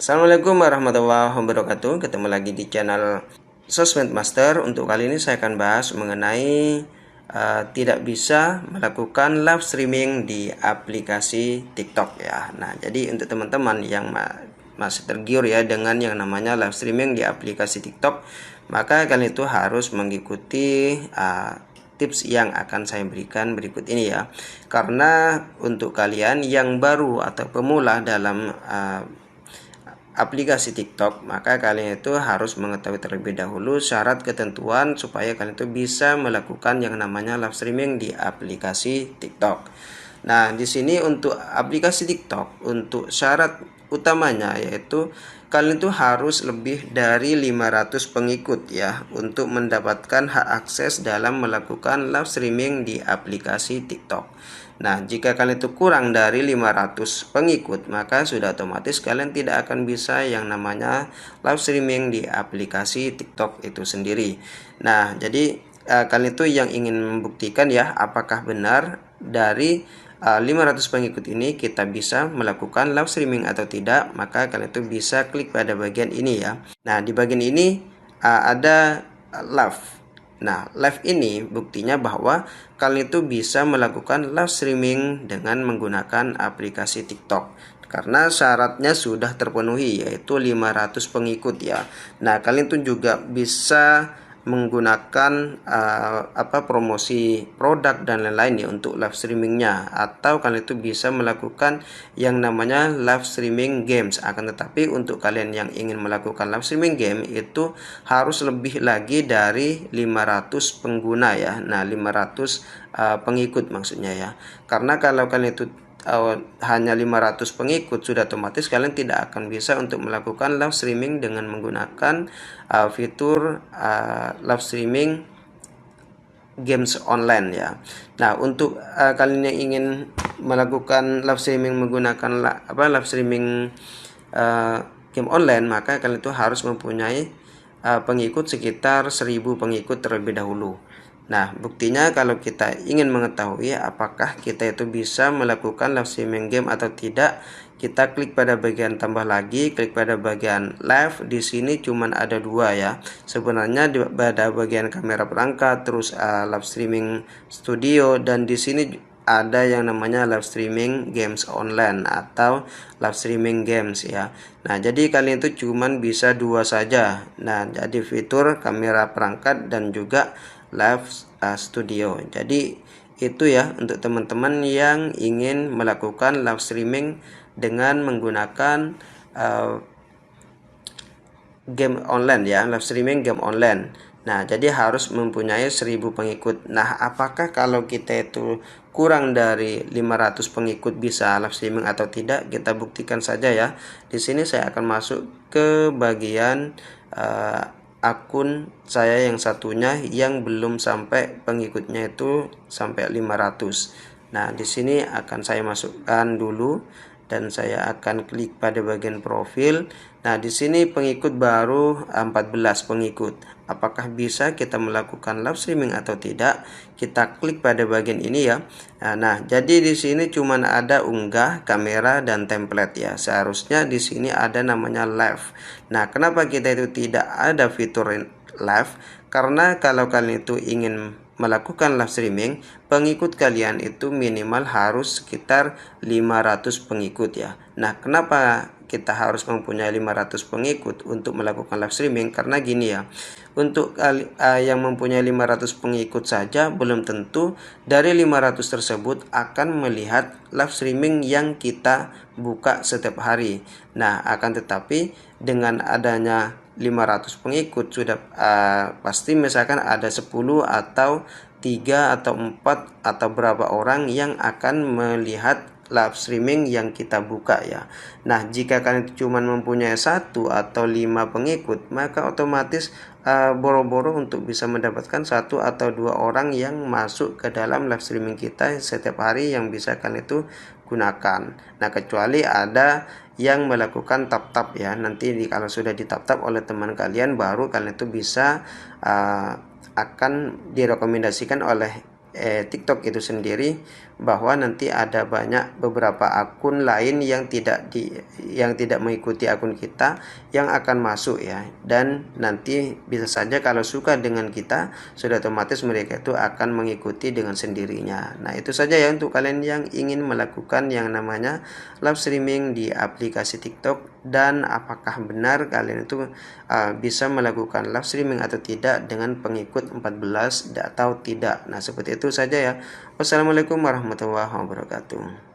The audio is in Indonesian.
Assalamualaikum warahmatullahi wabarakatuh. Ketemu lagi di channel Sosmed Master. Untuk kali ini saya akan bahas mengenai tidak bisa melakukan live streaming di aplikasi TikTok ya. Nah, jadi untuk teman-teman yang masih tergiur ya dengan yang namanya live streaming di aplikasi TikTok, maka kalian itu harus mengikuti tips yang akan saya berikan berikut ini ya. Karena untuk kalian yang baru atau pemula dalam aplikasi TikTok, maka kalian itu harus mengetahui terlebih dahulu syarat ketentuan supaya kalian itu bisa melakukan yang namanya live streaming di aplikasi TikTok. Nah, di sini untuk aplikasi TikTok, untuk syarat utamanya yaitu kalian itu harus lebih dari 500 pengikut ya untuk mendapatkan hak akses dalam melakukan live streaming di aplikasi TikTok. Nah, jika kalian itu kurang dari 500 pengikut, maka sudah otomatis kalian tidak akan bisa yang namanya live streaming di aplikasi TikTok itu sendiri. Nah, jadi kalian itu yang ingin membuktikan ya apakah benar dari 500 pengikut ini kita bisa melakukan live streaming atau tidak, maka kalian itu bisa klik pada bagian ini ya. Nah, di bagian ini ada live. Nah, live ini buktinya bahwa kalian itu bisa melakukan live streaming dengan menggunakan aplikasi TikTok. Karena syaratnya sudah terpenuhi yaitu 500 pengikut ya. Nah, kalian itu juga bisa menggunakan promosi produk dan lain-lain ya untuk live streamingnya, atau kalian itu bisa melakukan yang namanya live streaming games. Akan tetapi untuk kalian yang ingin melakukan live streaming game itu harus lebih lagi dari 500 pengguna ya. Nah, 500 pengikut maksudnya ya. Karena kalau kalian itu hanya 500 pengikut, sudah otomatis kalian tidak akan bisa untuk melakukan live streaming dengan menggunakan fitur live streaming games online ya. Nah, untuk kalian yang ingin melakukan live streaming menggunakan live streaming game online, maka kalian itu harus mempunyai pengikut sekitar 1000 pengikut terlebih dahulu. Nah, buktinya kalau kita ingin mengetahui apakah kita itu bisa melakukan live streaming game atau tidak, kita klik pada bagian tambah lagi, klik pada bagian live. Di sini cuman ada dua ya. Sebenarnya pada bagian kamera perangkat, terus live streaming studio, dan di sini ada yang namanya live streaming games online atau live streaming games ya. Nah, jadi kalian itu cuman bisa dua saja. Nah, jadi fitur kamera perangkat dan juga live studio. Jadi itu ya untuk teman-teman yang ingin melakukan live streaming dengan menggunakan game online ya, live streaming game online. Nah, jadi harus mempunyai 1000 pengikut. Nah, apakah kalau kita itu kurang dari 500 pengikut bisa live streaming atau tidak? Kita buktikan saja ya. Di sini saya akan masuk ke bagian akun saya yang satunya yang belum sampai pengikutnya itu sampai 500. Nah, di sini akan saya masukkan dulu dan saya akan klik pada bagian profil. Nah, di sini pengikut baru 14 pengikut. Apakah bisa kita melakukan live streaming atau tidak? Kita klik pada bagian ini ya. Nah, jadi di sini cuma ada unggah, kamera, dan template ya. Seharusnya di sini ada namanya live. Nah, kenapa kita itu tidak ada fitur live? Karena kalau kalian itu ingin melakukan live streaming, pengikut kalian itu minimal harus sekitar 500 pengikut ya. Nah, kenapa kita harus mempunyai 500 pengikut untuk melakukan live streaming? Karena gini ya, untuk yang mempunyai 500 pengikut saja belum tentu dari 500 tersebut akan melihat live streaming yang kita buka setiap hari. Nah, akan tetapi dengan adanya 500 pengikut sudah pasti misalkan ada 10 atau 3 atau 4 atau berapa orang yang akan melihat live streaming yang kita buka ya. Nah, jika kalian cuma mempunyai 1 atau 5 pengikut, maka otomatis boro-boro untuk bisa mendapatkan 1 atau 2 orang yang masuk ke dalam live streaming kita setiap hari yang bisa kalian itu gunakan. Nah, kecuali ada yang melakukan tap-tap ya. Nanti kalau sudah ditap-tap oleh teman kalian, baru kalian itu bisa akan direkomendasikan oleh TikTok itu sendiri, bahwa nanti ada beberapa akun lain yang tidak mengikuti akun kita yang akan masuk ya, dan nanti bisa saja kalau suka dengan kita sudah otomatis mereka itu akan mengikuti dengan sendirinya. Nah, itu saja ya untuk kalian yang ingin melakukan yang namanya live streaming di aplikasi TikTok, dan apakah benar kalian itu bisa melakukan live streaming atau tidak dengan pengikut 14 atau tidak. Nah, seperti itu saja ya. Wassalamualaikum warahmatullahi wabarakatuh.